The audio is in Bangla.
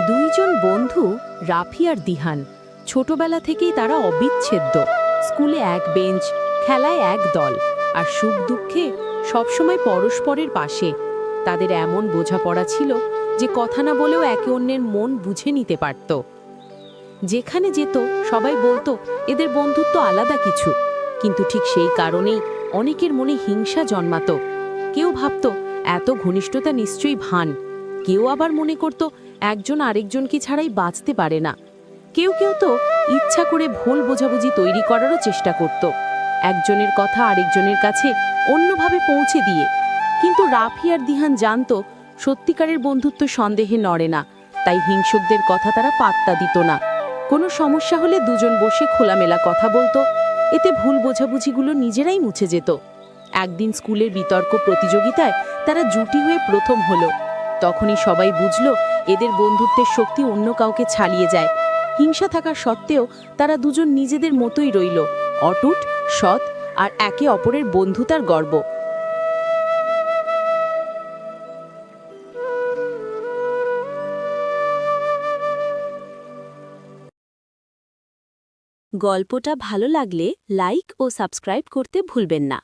দুইজন বন্ধু রাফি আর দিহান ছোটবেলা থেকেই তারা অবিচ্ছেদ্য। স্কুলে এক বেঞ্চ, খেলায় এক দল, আর সুখ দুঃখে সবসময় পরস্পরের পাশে। তাদের এমন বোঝাপড়া ছিল যে কথা না বলেও একে অন্যের মন বুঝে নিতে পারত। যেখানে যেত সবাই বলতো এদের বন্ধুত্ব আলাদা কিছু, কিন্তু ঠিক সেই কারণেই অনেকের মনে হিংসা জন্মাত। কেউ ভাবত এত ঘনিষ্ঠতা নিশ্চয়ই ভান, কেউ আবার মনে করত একজন আরেকজনকে ছাড়াই বাঁচতে পারে না। কেউ কেউ তো ইচ্ছা করে ভুল বোঝাবুঝি তৈরি করারও চেষ্টা করত, একজনের কথা আরেকজনের কাছে অন্যভাবে পৌঁছে দিয়ে। কিন্তু রাফি আর দিহান জানত সত্যিকারের বন্ধুত্ব সন্দেহে নড়ে না, তাই হিংসুকদের কথা তারা পাত্তা দিত না। কোনো সমস্যা হলে দুজন বসে খোলামেলা কথা বলতো, এতে ভুল বোঝাবুঝিগুলো নিজেরাই মুছে যেত। একদিন স্কুলের বিতর্ক প্রতিযোগিতায় তারা জুটি হয়ে প্রথম হলো। তখনই সবাই বুঝল এদের বন্ধুত্বের শক্তি অন্য কাউকে ছাড়িয়ে যায়। হিংসা থাকা সত্ত্বেও তারা দুজন নিজেদের মতোই রইল, অটুট, সৎ, আর একে অপরের বন্ধুতার গর্ব। গল্পটা ভালো লাগলে লাইক ও সাবস্ক্রাইব করতে ভুলবেন না।